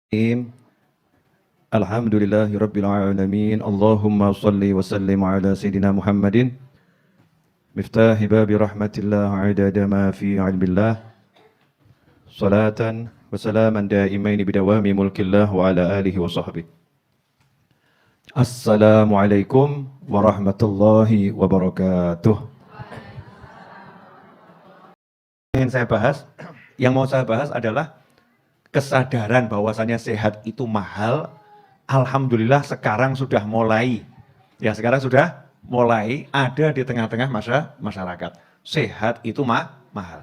Bismillahirrahmanirrahim. Alhamdulillahirabbil alamin. Allahumma shalli wa sallim ala sayidina Muhammadin miftahi babi rahmatillah adada ma fi ilmillah. Salatan wa salaman daimaini bidawami mulkillah wa ala alihi wa sahbihi. Assalamualaikum warahmatullahi wabarakatuh. Yang mau saya bahas adalah kesadaran bahwasannya sehat itu mahal. Alhamdulillah sekarang sudah mulai ada di tengah-tengah masyarakat. Sehat itu mahal.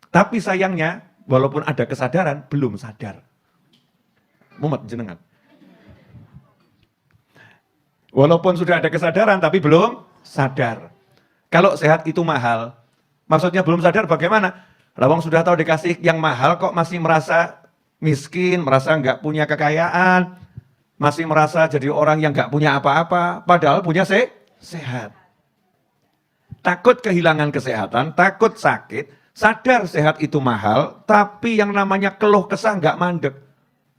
Tapi sayangnya walaupun ada kesadaran belum sadar. Mumet jenengan. Walaupun sudah ada kesadaran tapi belum sadar. Kalau sehat itu mahal, maksudnya belum sadar bagaimana? Lawang sudah tahu dikasih yang mahal kok masih merasa miskin, merasa nggak punya kekayaan, masih merasa jadi orang yang nggak punya apa-apa, padahal punya sehat. Takut kehilangan kesehatan, takut sakit, sadar sehat itu mahal, tapi yang namanya keluh kesah nggak mandek.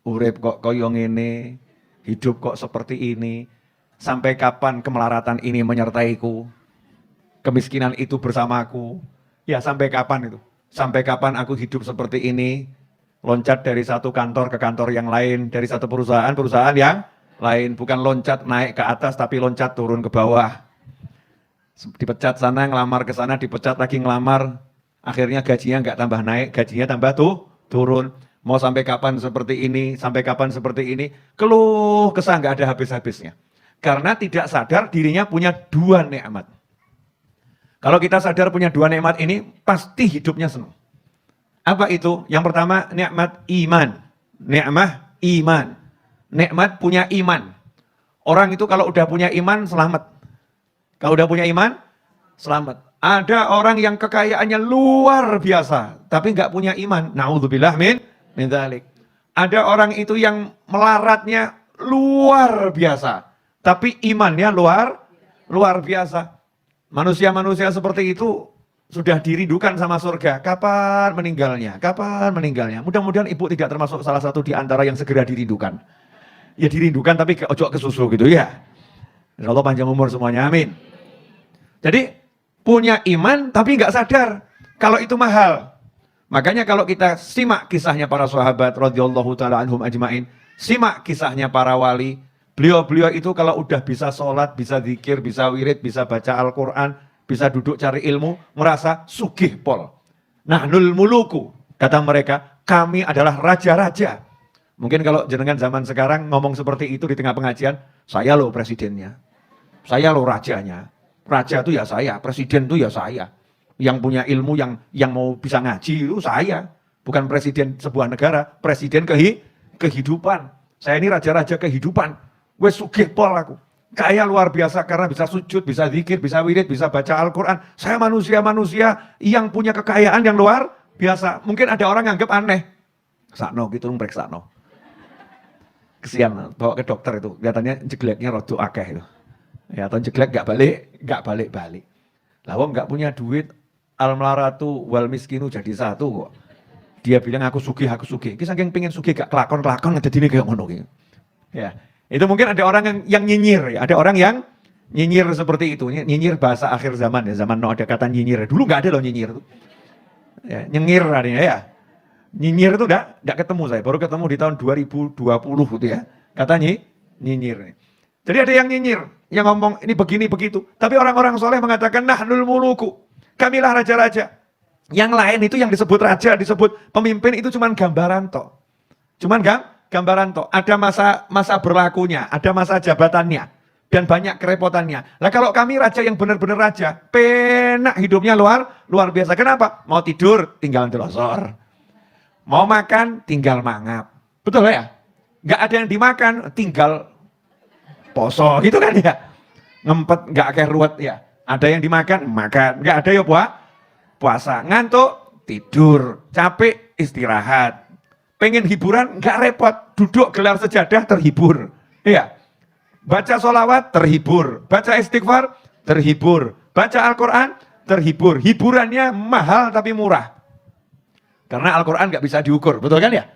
Urip kok koyo ngene, hidup kok seperti ini, sampai kapan kemelaratan ini menyertaiku, kemiskinan itu bersamaku, ya sampai kapan itu? Sampai kapan aku hidup seperti ini, loncat dari satu kantor ke kantor yang lain, dari satu perusahaan yang lain, bukan loncat naik ke atas tapi loncat turun ke bawah. Dipecat sana, ngelamar ke sana, dipecat lagi ngelamar, akhirnya gajinya nggak tambah naik, gajinya tambah turun. Mau sampai kapan seperti ini, sampai kapan seperti ini, keluh kesah nggak ada habis-habisnya. Karena tidak sadar dirinya punya dua nikmat. Kalau kita sadar punya dua nikmat ini, pasti hidupnya senang. Apa itu? Yang pertama, nikmat iman. Nikmat iman. Nikmat punya iman. Orang itu kalau udah punya iman, selamat. Kalau udah punya iman, selamat. Ada orang yang kekayaannya luar biasa, tapi nggak punya iman. Na'udzubillah min dzalik. Ada orang itu yang melaratnya luar biasa, tapi imannya luar biasa. Manusia-manusia seperti itu sudah dirindukan sama surga. Kapan meninggalnya? Kapan meninggalnya? Mudah-mudahan ibu tidak termasuk salah satu di antara yang segera dirindukan. Ya dirindukan tapi ojo ke susu gitu ya. Allah panjang umur semuanya, amin. Jadi punya iman tapi nggak sadar kalau itu mahal. Makanya kalau kita simak kisahnya para sahabat radhiyallahu taala anhum ajmain, simak kisahnya para wali. Beliau-beliau itu kalau udah bisa sholat, bisa zikir, bisa wirid, bisa baca Al-Quran, bisa duduk cari ilmu, merasa sugih pol. Nahnul muluku, kata mereka, kami adalah raja-raja. Mungkin kalau jenengan zaman sekarang ngomong seperti itu di tengah pengajian, saya loh presidennya, saya loh rajanya. Raja itu ya saya, presiden itu ya saya. Yang punya ilmu, yang mau bisa ngaji itu saya. Bukan presiden sebuah negara, presiden kehidupan. Saya ini raja-raja kehidupan. Wes sugih pol aku. Kaya luar biasa karena bisa sujud, bisa zikir, bisa wirid, bisa baca Al-Quran. Saya manusia-manusia yang punya kekayaan yang luar biasa. Mungkin ada orang yang anggap aneh. Sakno gitu, sakno. Kesian, bawa ke dokter itu. Kelihatannya jegleknya rodo akeh itu. Ya, atau jeglek gak balik-balik. Lah wong gak punya duit, al-melaratu wal miskinu jadi satu kok. Dia bilang aku sugih. Kisah saking pengen sugih gak kelakon ngedadine kayak ngono gitu. Ya. Itu mungkin ada orang yang nyinyir, ya. Ada orang yang nyinyir seperti itu. Nyinyir bahasa akhir zaman ya, zaman no ada kata nyinyir. Dulu nggak ada loh nyinyir itu. Ya, nyengir artinya ya. Nyinyir itu enggak ketemu saya, baru ketemu di tahun 2020 gitu ya. Kata nyinyir. Jadi ada yang nyinyir, yang ngomong ini begini begitu. Tapi orang-orang soleh mengatakan nahnul muluku. Kamilah raja-raja. Yang lain itu yang disebut raja, disebut pemimpin itu cuman gambaran toh. Gambaran toh, ada masa berlakunya, ada masa jabatannya, dan banyak kerepotannya. Lah kalau kami raja yang benar-benar raja, penak hidupnya luar biasa. Kenapa? Mau tidur, tinggal ndelosor. Mau makan, tinggal mangap. Betul ya? Nggak ada yang dimakan, tinggal poso gitu kan ya? Ngempet, nggak kayak ruwet ya. Ada yang dimakan, makan. Nggak ada ya puasa. Ngantuk, tidur. Capek, istirahat. Pengen hiburan, nggak repot. Duduk gelar sejadah, terhibur. Iya. Baca sholawat, terhibur. Baca istighfar, terhibur. Baca Al-Quran, terhibur. Hiburannya mahal tapi murah. Karena Al-Quran nggak bisa diukur, betul kan ya?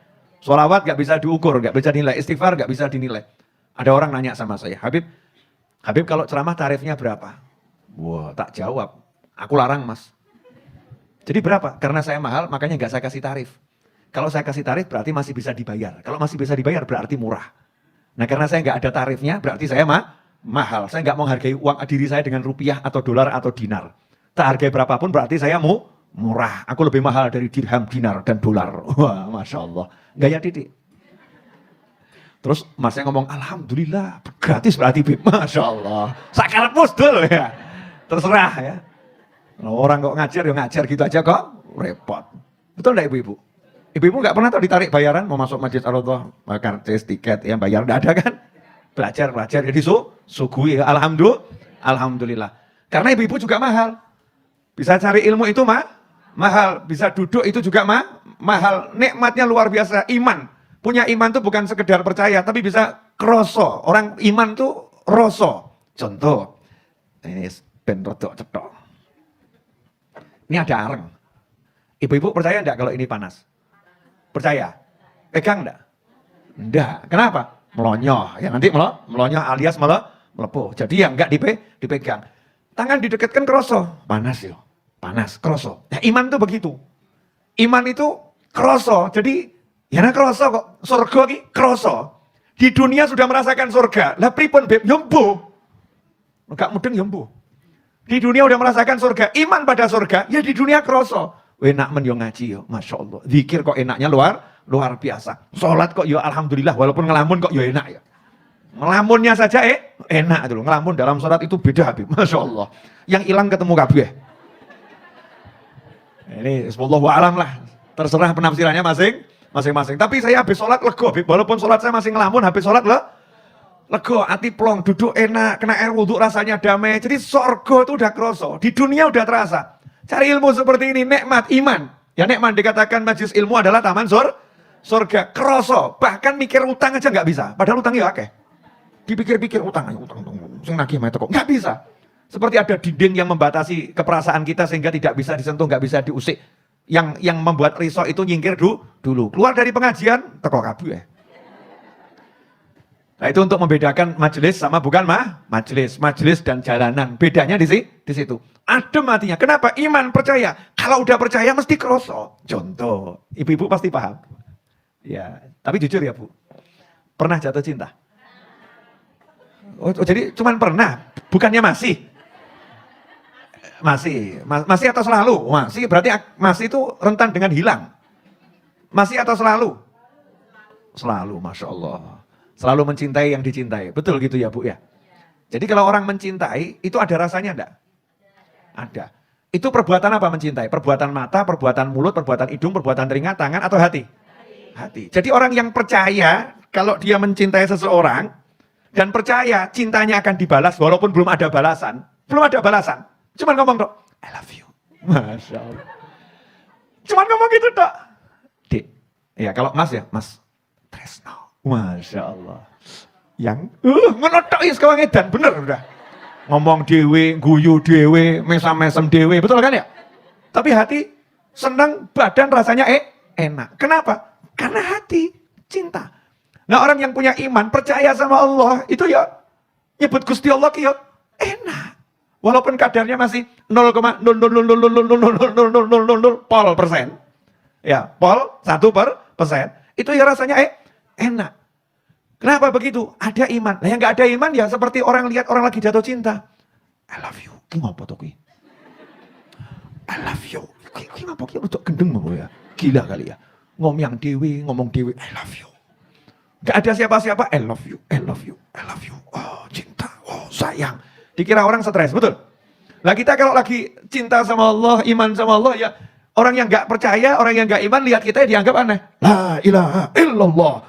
Sholawat nggak bisa diukur, nggak bisa dinilai. Istighfar nggak bisa dinilai. Ada orang nanya sama saya, Habib kalau ceramah tarifnya berapa? Wah, tak jawab. Aku larang mas. Jadi berapa? Karena saya mahal, makanya nggak saya kasih tarif. Kalau saya kasih tarif berarti masih bisa dibayar. Kalau masih bisa dibayar berarti murah. Nah karena saya nggak ada tarifnya berarti saya mahal. Saya nggak mau hargai uang diri saya dengan rupiah atau dolar atau dinar. Tak hargai berapapun berarti saya murah. Aku lebih mahal dari dirham, dinar, dan dolar. Wah, Masya Allah. Gaya titik. Terus masnya ngomong, Alhamdulillah, gratis berarti Bib. Masya Allah. Sakar musdul ya. Terserah ya. Orang kok ngajar, ya ngajar gitu aja kok. Repot. Betul enggak ibu-ibu? Ibu-ibu nggak pernah tuh ditarik bayaran, mau masuk masjid Allah, karcis, tiket, ya bayar, nggak ada kan? Belajar, jadi suguhi, Alhamdulillah. Karena ibu-ibu juga mahal. Bisa cari ilmu itu mahal. Bisa duduk itu juga mahal. Nikmatnya luar biasa. Iman. Punya iman tuh bukan sekedar percaya, tapi bisa kroso. Orang iman tuh roso. Contoh, ini ben rodok cetok. Ini ada areng. Ibu-ibu percaya enggak kalau ini panas? Percaya? Pegang enggak? Enggak. Kenapa? Melonyoh. Ya nanti melonyoh alias melepuh. Jadi yang enggak dipegang. Tangan didekatkan kroso. Panas yo. Panas, kroso. Ya, iman tuh begitu. Iman itu kroso. Jadi, ya nah kroso kok. Surga ki kroso. Di dunia sudah merasakan surga. Lah pripun beb? Yombo. Enggak mudeng yombo. Di dunia udah merasakan surga. Iman pada surga. Ya di dunia kroso. Enak men yo ngaji yo. Masya Allah. Zikir kok enaknya luar biasa. Sholat kok yo alhamdulillah. Walaupun ngelamun kok yo enak ya. Ngelamunnya saja enak itu loh. Ngelamun dalam sholat itu beda Habib. Masya Allah. Yang hilang ketemu kabeh. Ini wallahu alam lah. Terserah penafsirannya masing-masing. Tapi saya habis sholat lego Habib. Walaupun sholat saya masih ngelamun, habis sholat lego, hati plong, duduk enak, kena air wudhu rasanya damai. Jadi sorgo itu udah kroso. Di dunia udah terasa. Cari ilmu seperti ini, nikmat, iman. Ya nikmat dikatakan majelis ilmu adalah taman surga. Kroso. Bahkan mikir utang aja nggak bisa. Padahal utang ya akeh. Dipikir-pikir utang. Sing nagih mah teko. Nggak bisa. Seperti ada dinding yang membatasi keperasaan kita sehingga tidak bisa disentuh, nggak bisa diusik. Yang membuat risau itu nyingkir dulu. Keluar dari pengajian, teko kabeh. Nah itu untuk membedakan majelis sama bukan majelis dan jalanan. Bedanya di situ. Adem hatinya. Kenapa? Iman, percaya. Kalau udah percaya mesti kroso. Contoh, ibu-ibu pasti paham. Ya, tapi jujur ya Bu. Pernah jatuh cinta? Oh jadi cuman pernah, bukannya masih? Masih atau selalu? Masih, berarti masih itu rentan dengan hilang. Masih atau selalu? Selalu, Masya Allah. Selalu mencintai yang dicintai. Betul gitu ya Bu ya? Jadi kalau orang mencintai, itu ada rasanya enggak? Ada. Itu perbuatan apa mencintai? Perbuatan mata, perbuatan mulut, perbuatan hidung, perbuatan telinga, tangan, atau hati? Hati. Jadi orang yang percaya, kalau dia mencintai seseorang, dan percaya cintanya akan dibalas, walaupun belum ada balasan. Cuman ngomong dok, I love you. Masya Allah. Cuman ngomong gitu dok. Dik. Ya kalau mas ya, mas. Tresno. Masya Allah. Yang menodok sekarang edan, bener udah. Ngomong dewe, guyu dewe, mesam-mesem dewe, betul kan ya? Tapi hati senang, badan rasanya enak. Kenapa? Karena hati cinta. Nah orang yang punya iman, percaya sama Allah, itu ya nyebut Gusti Allah ya enak. Walaupun kadarnya masih 0,000000000%. Ya, 1%. Itu ya rasanya enak. Kenapa begitu? Ada iman. Nah yang gak ada iman ya seperti orang lihat orang lagi jatuh cinta. I love you. Ki ngopo to ki? I love you. Ki ngopo ki udah gendeng mau ya. Gila kali ya. Ngomong dewe, I love you. Gak ada siapa-siapa, I love you. Oh cinta, oh sayang. Dikira orang stres, betul? Nah kita kalau lagi cinta sama Allah, iman sama Allah ya. Orang yang gak percaya, orang yang gak iman, lihat kita dianggap aneh. La ilaha illallah.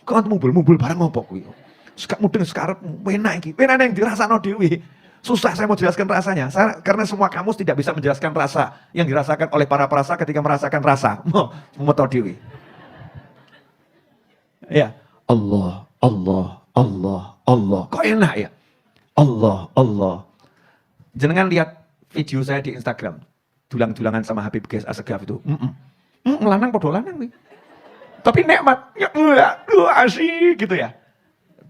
Kau mubul barang apa kuwi? Sekak mudeng sekarep enak iki. Enak yang dirasakno dhewe. Susah saya mau jelaskan rasanya. Karena semua kamus tidak bisa menjelaskan rasa yang dirasakan oleh para perasa ketika merasakan rasa. Mau tahu dhewe. Ya, Allah. Kok enak ya? Allah. Jenengan lihat video saya di Instagram. Dulang-dulangan sama Habib Ges Asegaf itu. Lanang podo lanang nih. tapi nikmat. Asik gitu ya.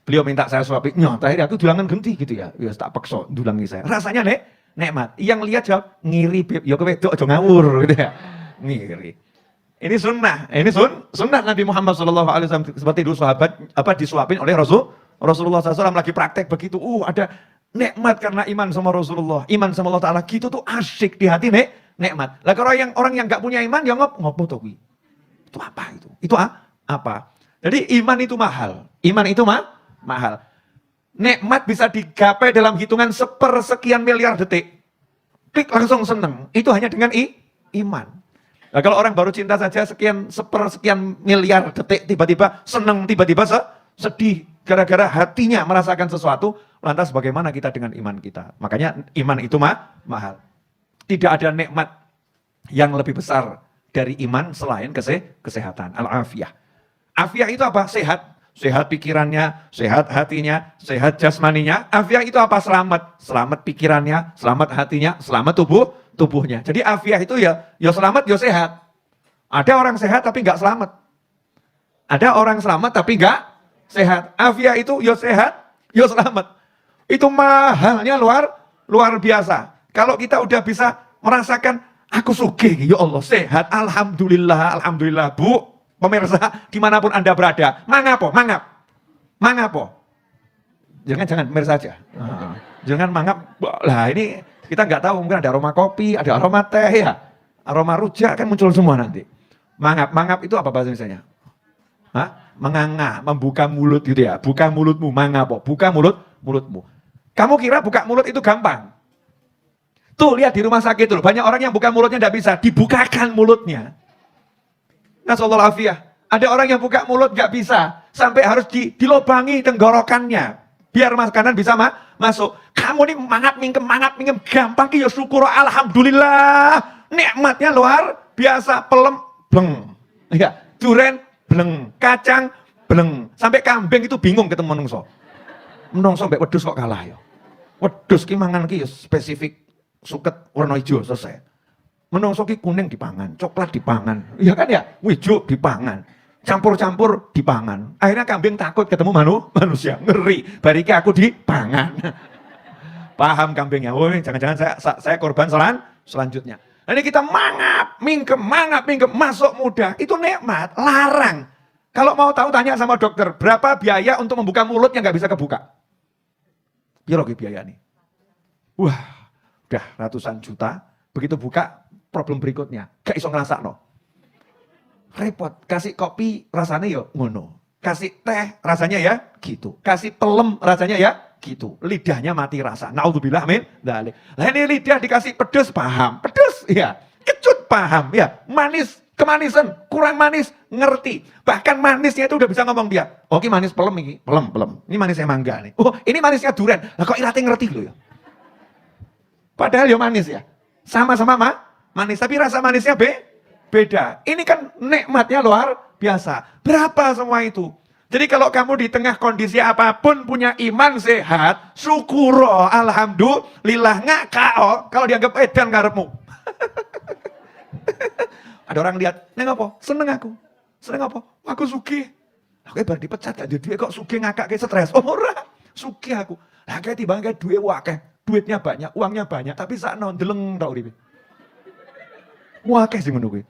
Beliau minta saya suapin, terakhir aku dulangan genti gitu ya. Ya tak paksa dulangi saya. Rasanya nikmat. Yang lihat jawab, ngiri beb, ya kowe aja ngawur gitu ya. Ngiri. Ini sunnah. Ini sunnah Nabi Muhammad SAW. Seperti dulu sahabat disuapin oleh Rasulullah SAW lagi praktek begitu. Ada nikmat karena iman sama Rasulullah, iman sama Allah Ta'ala. Gitu tuh asyik di hati nikmat. Lah kalau orang yang nggak punya iman, ya ngopo tuh. Itu apa itu? Itu apa? Jadi iman itu mahal. Iman itu mahal. Nikmat bisa digapai dalam hitungan sepersekian miliar detik. Klik langsung seneng. Itu hanya dengan iman. Nah, kalau orang baru cinta saja sepersekian miliar detik tiba-tiba seneng, tiba-tiba sedih gara-gara hatinya merasakan sesuatu. Lantas bagaimana kita dengan iman kita? Makanya iman itu mahal. Tidak ada nikmat yang lebih besar dari iman selain kesehatan. Al-afiyah. Afiyah itu apa? Sehat. Sehat pikirannya, sehat hatinya, sehat jasmaninya. Afiyah itu apa? Selamat. Selamat pikirannya, selamat hatinya, selamat tubuhnya. Jadi afiyah itu ya selamat, ya sehat. Ada orang sehat tapi nggak selamat. Ada orang selamat tapi nggak sehat. Afiyah itu ya sehat, ya selamat. Itu mahalnya luar biasa. Kalau kita udah bisa merasakan, aku sugih, ya Allah, sehat, alhamdulillah, Bu. Pemirsa, dimanapun Anda berada, mangapo. Jangan pemirsa aja. Jangan mangap. Lah ini kita nggak tahu, mungkin ada aroma kopi, ada aroma teh ya. Aroma rujak kan muncul semua nanti. Mangap itu apa bahasa Indonesianya? Menganga, membuka mulut gitu ya. Buka mulutmu, mangapo. Buka mulutmu. Kamu kira buka mulut itu gampang? Tuh lihat di rumah sakit tuh, banyak orang yang buka mulutnya tidak bisa, dibukakan mulutnya. Nasallallahu afiyah. Ada orang yang buka mulut gak bisa. Sampai harus dilobangi tenggorokannya. Biar makanan bisa masuk. Kamu nih mangap mingkem. Gampang ki ya syukur. Alhamdulillah. Nikmatnya luar biasa. Pelem, bleng. Ya, duren, bleng. Kacang, bleng. Sampai kambing itu bingung ketemu menungso. Menungso sampai wedhus kok kalah ya. Wedhus ki mangan ki ya spesifik. Suket warna hijau selesai. Menungso ki kuning dipangan, coklat dipangan, iya kan ya, wijo dipangan, campur-campur dipangan. Akhirnya kambing takut ketemu manusia, ngeri. Bariki aku dipangan. Paham kambingnya? Woi, jangan-jangan saya korban selanjutnya. Ini kita mangap, mingkem, masuk mudah. Itu nikmat, larang. Kalau mau tahu tanya sama dokter, berapa biaya untuk membuka mulut yang nggak bisa kebuka? Biar biaya nih. Wah, udah ratusan juta. Begitu buka, problem berikutnya, gak iso ngerasa no. Repot, kasih kopi rasanya ya ngono. Kasih teh rasanya ya gitu. Kasih pelem rasanya ya gitu. Lidahnya mati rasa. Naudzubillah min dzalik. Lah ini lidah dikasih pedes paham. Pedes ya. Kecut paham ya. Manis, kemanisan, kurang manis ngerti. Bahkan manisnya itu udah bisa ngomong dia. Oke, manis pelem ini. Pelem. Ini manisnya mangga nih. Oh, ini manisnya durian. Lah kok irate ngerti loh ya. Padahal ya manis ya. Sama-sama manis, tapi rasa manisnya beda. Ini kan nikmatnya luar biasa. Berapa semua itu? Jadi kalau kamu di tengah kondisi apapun punya iman sehat, syukur, alhamdulillah, ngakao kalau dianggap edan karepmu. Ada orang lihat, neng apa? Seneng aku. Seneng apa? Aku sugih. Aku baru dipecat gak duit kok sugih ngakak kayak stres. Oh ora, sugih aku. Lah kayak tiba kayak duit wakeh. Duitnya banyak, uangnya banyak, tapi sakno ndeleng tok uripe. Wakeh sing ngono kuwi.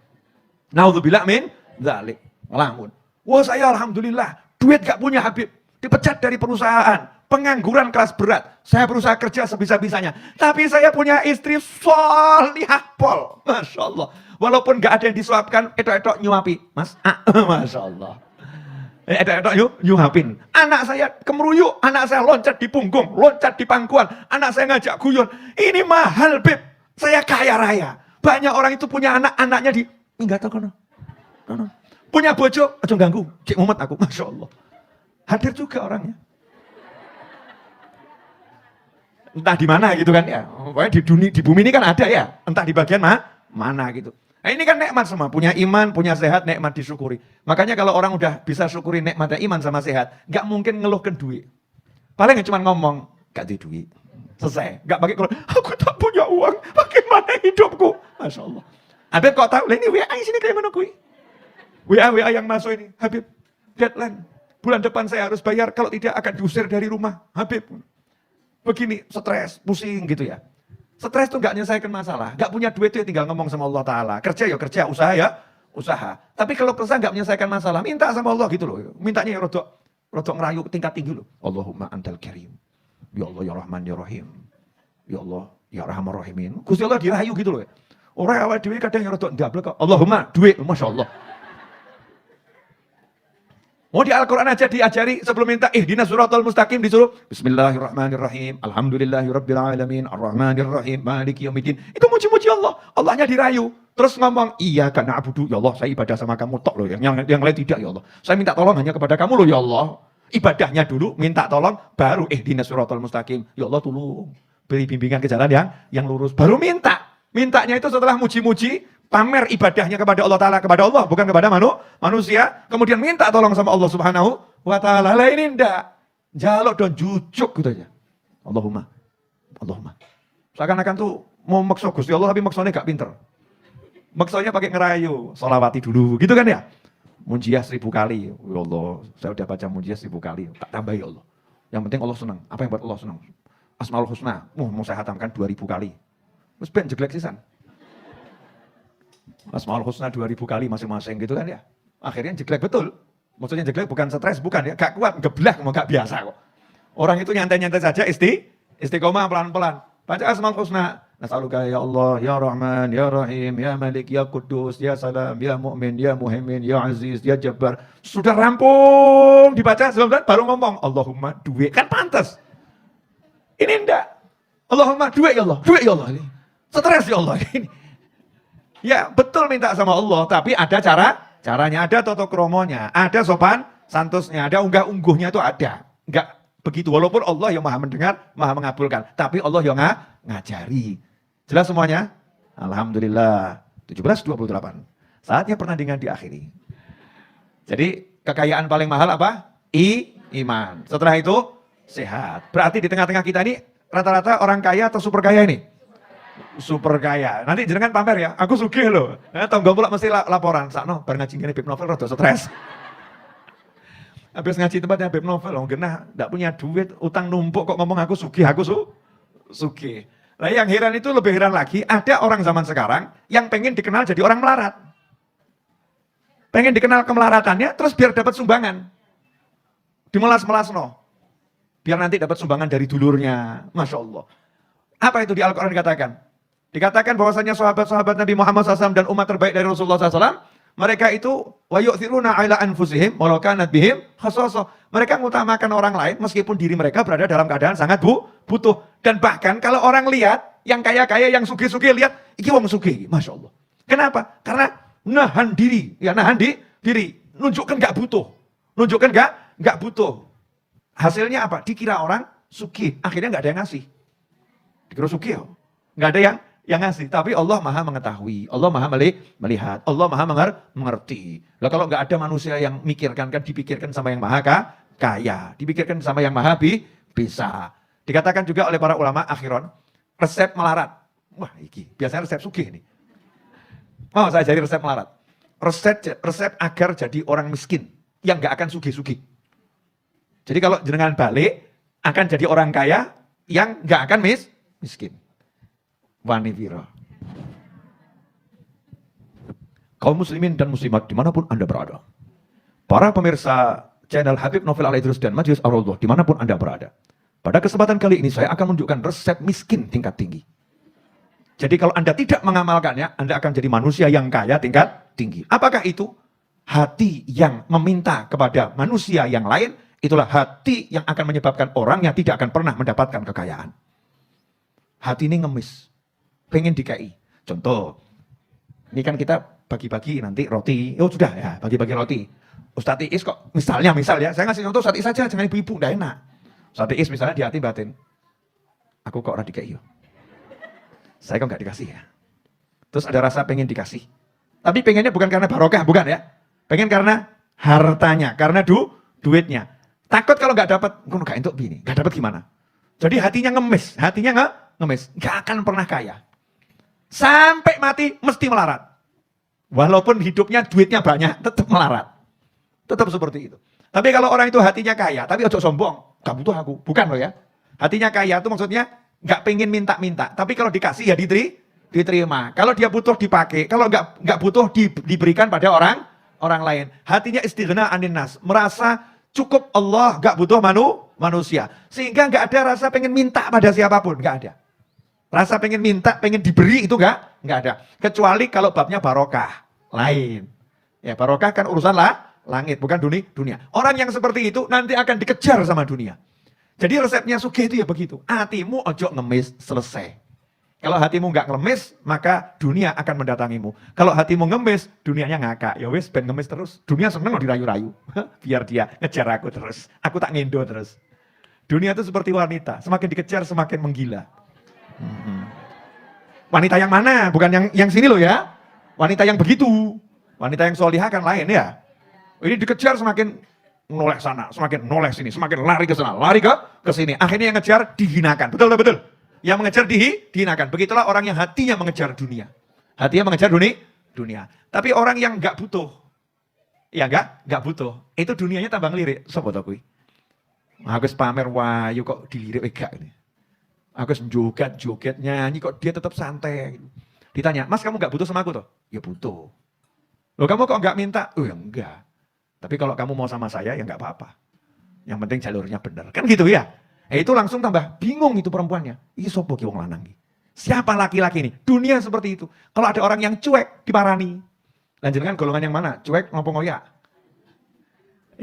Naudzubillah min dzalik. Ngelamun. Wah saya alhamdulillah, duit gak punya Habib. Dipecat dari perusahaan, pengangguran kelas berat. Saya berusaha kerja sebisa-bisanya. Tapi saya punya istri solihah pol. Masya Allah. Walaupun gak ada yang disuapkan, etok-etok nyuapi. Mas, Masya Allah. Etok-etok nyuapin. Anak saya kemeruyuk, anak saya loncat di punggung, loncat di pangkuan. Anak saya ngajak guyon. Ini mahal, Beb. Saya kaya raya. Banyak orang itu punya anak, anaknya di enggak tahu kono. Punya bojo, aja ganggu. Cik Muhammad aku, Masya Allah. Hadir juga orangnya. Entah di mana gitu kan ya. Pokoknya di bumi ini kan ada ya. Entah di bagian mana gitu. Nah, ini kan nikmat semua. Punya iman, punya sehat, nikmat disyukuri. Makanya kalau orang udah bisa syukuri nikmatnya iman sama sehat, gak mungkin ngeluhkan duit. Paling cuma ngomong, gak di duit. Selesai. Gak pakai kalau aku tak punya uang, bagaimana hidupku? Masya Allah. Habib kok tahu, ini WA sini kayak mana kui? WA yang masuk ini, Habib, deadline. Bulan depan saya harus bayar, kalau tidak akan diusir dari rumah. Habib, begini, stres, pusing gitu ya. Stres itu nggak menyelesaikan masalah. Nggak punya duit itu ya tinggal ngomong sama Allah Ta'ala. Kerja ya kerja, usaha ya usaha. Tapi kalau kerja nggak menyelesaikan masalah, minta sama Allah gitu loh. Mintanya ya rodok ngerayu tingkat tinggi loh. Allahumma antal karim. Ya Allah ya Rahman ya Rahim. Ya Allah ya Rahman Rahimin. Gusti Allah dirayu gitu loh. Orang awal duit kadang yang rodok ndablek kok. Allahumma duit, Masya Allah. Mau di Al-Quran aja diajari sebelum minta ihdinas siratal mustaqim disuruh Bismillahirrahmanirrahim, Alhamdulillahirrabbilalamin, Ar-Rahmanirrahim, Maliki Yaumiddin. Itu muji-muji Allah. Allahnya dirayu. Terus ngomong, iya karena abudu, ya Allah saya ibadah sama kamu tok loh. Yang lain tidak ya Allah. Saya minta tolong hanya kepada kamu loh ya Allah. Ibadahnya dulu, minta tolong, baru ihdinas siratal mustaqim. Ya Allah tolong, beri bimbingan ke jalan yang lurus. Baru minta. Mintanya itu setelah muji-muji, pamer ibadahnya kepada Allah Ta'ala, kepada Allah, bukan kepada manusia. Kemudian minta tolong sama Allah Subhanahu wa Ta'ala. Lah ini enggak. Jaluk dan jujuk gitu aja. Allahumma. Seakan-akan tuh mau maksa Gusti Allah, tapi maksudnya gak pinter. Maksudnya pakai ngerayu. Sholawati dulu, gitu kan ya. Munjiah 1000 kali. Ya Allah, saya udah baca munjiah 1000 kali. Tak tambah ya Allah. Yang penting Allah senang. Apa yang buat Allah senang? Asmaul Husna. Mau saya hatamkan 2000 kali. Terus ben jeglek sisan. Asmaul Husna 2000 kali masing-masing gitu kan ya. Akhirnya jeglek betul. Maksudnya jeglek bukan stres, bukan ya. Gak kuat, geblak, gak biasa kok. Orang itu nyantai-nyantai saja, istiqomah pelan-pelan. Baca Asmaul Husna. Nas'aluka ya Allah, ya Rahman, ya Rahim, ya Malik, ya Kudus, ya Salam, ya Mu'min, ya Muhaimin, ya Aziz, ya Jabbar. Sudah rampung dibaca sebelum baru ngomong Allahumma duit. Kan pantas. Ini enggak. Allahumma duit ya Allah, duit ya Allah. Stres ya Allah. Ya betul minta sama Allah, tapi ada caranya, ada toto kromonya, ada sopan santusnya, ada unggah-ungguhnya itu ada. Enggak begitu, walaupun Allah yang maha mendengar, maha mengabulkan. Tapi Allah yang ngajari. Jelas semuanya? Alhamdulillah. 17:28. Saatnya pertandingan diakhiri. Jadi kekayaan paling mahal apa? Iman. Setelah itu sehat. Berarti di tengah-tengah kita ini rata-rata orang kaya atau super kaya ini? Super kaya. Nanti jenengan pamer ya, aku sugih loh. Tonggo pula mesti laporan. Sakno bar ngaji ngene Bib Novel rada stres. Habis ngaji tempatnya Bib Novel, genah ndak punya duit, utang numpuk kok ngomong aku sugih, sugih. Nah yang heran itu lebih heran lagi, ada orang zaman sekarang yang pengen dikenal jadi orang melarat. Pengen dikenal kemelaratannya, terus biar dapat sumbangan. Dimelas-melas no. Biar nanti dapat sumbangan dari dulurnya. Masya Allah. Apa itu di Al-Quran dikatakan? Dikatakan bahwasanya sahabat-sahabat Nabi Muhammad SAW dan umat terbaik dari Rasulullah SAW, mereka itu wa yu'thiruna ala anfusihim walau kanat bihim khassasah. Mereka mengutamakan orang lain meskipun diri mereka berada dalam keadaan sangat butuh. Dan bahkan kalau orang lihat, yang kaya-kaya, yang sugih-sugih lihat, iki wong sugih, Masya Allah. Kenapa? Karena nahan diri, diri, nunjukkan gak butuh. Nunjukkan gak butuh. Hasilnya apa? Dikira orang sugih, akhirnya gak ada yang ngasih. Dikira sugih, gak ada yang ngasih. Tapi Allah maha mengetahui, Allah maha melihat, Allah maha mengerti. Lah kalau gak ada manusia yang mikirkan, kan dipikirkan sama yang maha kaya, dipikirkan sama yang maha bisa. Dikatakan juga oleh para ulama akhiron, resep melarat. Wah iki, biasanya resep sugih nih. Mau saya jadi resep melarat. Resep agar jadi orang miskin, yang gak akan sugih-sugih. Jadi kalau jenengan balik, akan jadi orang kaya, yang gak akan miskin. Wani Viro. Kaum muslimin dan muslimat dimanapun Anda berada. Para pemirsa channel Habib Novel Al-Idrus dan Majelis Ar-Raudhah dimanapun Anda berada. Pada kesempatan kali ini saya akan menunjukkan resep miskin tingkat tinggi. Jadi kalau Anda tidak mengamalkannya, Anda akan jadi manusia yang kaya tingkat tinggi. Apakah itu? Hati yang meminta kepada manusia yang lain, itulah hati yang akan menyebabkan orang yang tidak akan pernah mendapatkan kekayaan. Hati ini ngemis, pengen dikai. Contoh, ini kan kita bagi-bagi nanti roti. Oh sudah ya, bagi-bagi roti. Ustadz Iis kok, misal ya, saya ngasih contoh Ustadz Iis saja, jangan ibu-ibu, enggak enak. Ustadz Iis misalnya di hati batin, aku kok ora dikai yo. Saya kok nggak dikasih ya. Terus ada rasa pengen dikasih. Tapi pengennya bukan karena barokah, bukan ya. Pengen karena hartanya, karena duitnya. Takut kalau nggak dapat, nggak entuk bini, nggak dapat gimana? Jadi hatinya ngemis, nggak akan pernah kaya. Sampai mati mesti melarat. Walaupun hidupnya duitnya banyak, tetap melarat. Tetap seperti itu. Tapi kalau orang itu hatinya kaya, tapi ojo sombong, gak butuh aku. Bukan loh ya. Hatinya kaya itu maksudnya gak pengen minta-minta. Tapi kalau dikasih ya diterima. Kalau dia butuh dipakai, kalau nggak butuh diberikan pada orang lain. Hatinya istighna anin nas, merasa cukup Allah, nggak butuh manusia. Sehingga nggak ada rasa pengen minta pada siapapun, nggak ada. Rasa pengen minta, pengen diberi itu nggak ada. Kecuali kalau babnya barokah, lain. Ya barokah kan urusan langit, bukan dunia. Orang yang seperti itu nanti akan dikejar sama dunia. Jadi resepnya sugih itu ya begitu. Hatimu ojo ngemis, selesai. Kalau hatimu nggak ngemis, maka dunia akan mendatangimu. Kalau hatimu ngemis, dunianya ngakak. Ya wis, ben ngemis terus. Dunia seneng loh dirayu-rayu. Biar dia ngejar aku terus. Aku tak ngendo terus. Dunia itu seperti wanita. Semakin dikejar, semakin menggila. Wanita yang mana? Bukan yang sini loh ya. Wanita yang begitu. Wanita yang solihah kan lain ya. Ini dikejar semakin noleh sana, semakin noleh sini, semakin lari ke sana, lari ke sini. Akhirnya yang ngejar dihinakan. Betul. Yang mengejar dihinakan. Begitulah orang yang hatinya mengejar dunia. Hatinya mengejar dunia. Tapi orang yang nggak butuh, ya nggak butuh. Itu dunianya tambah ngelirik. Sopo to kuwi? Aku pamer wayu kok dilirik enggak ini. Aku joget nyanyi kok dia tetap santai. Ditanya, Mas kamu nggak butuh sama aku toh? Ya butuh. Loh kamu kok nggak minta? Oh ya enggak. Tapi kalau kamu mau sama saya ya nggak apa-apa. Yang penting jalurnya benar. Kan gitu ya. Itu langsung tambah bingung itu perempuannya. Ini sopo ki wong lanang. Siapa laki-laki ini? Dunia seperti itu. Kalau ada orang yang cuek, diparani. Lanjutkan golongan yang mana? Cuek ngopo ngoyak?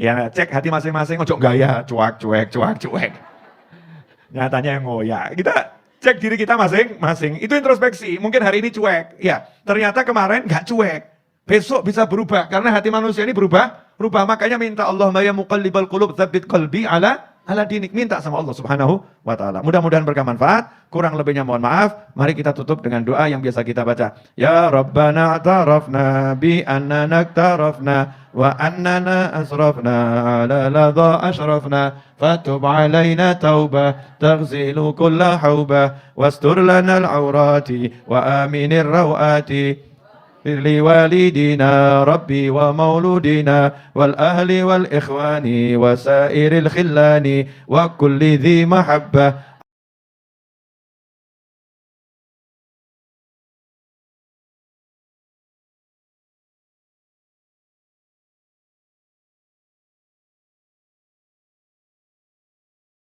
Ya cek hati masing-masing, ojo gaya, cuek. Nyatanya yang ngoyak. Kita cek diri kita masing-masing. Itu introspeksi. Mungkin hari ini cuek. Ya, ternyata kemarin nggak cuek. Besok bisa berubah. Karena hati manusia ini berubah. Makanya minta Allahumma ya muqallibal qulub tsabbit qalbi ala dinik, minta sama Allah Subhanahu wa taala. Mudah-mudahan bermanfaat. Kurang lebihnya mohon maaf. Mari kita tutup dengan doa yang biasa kita baca. Ya Rabbana a'tarafna bi annana aktarafna wa annana asrafna ala ladha ashrafna fatub alaina taubah taghzilu kulla haubah wastur lana al-awrati wa aminir rawati لوالدينا ربي ومولودنا والأهل والإخوان وسائر الخلان وكل ذي محبة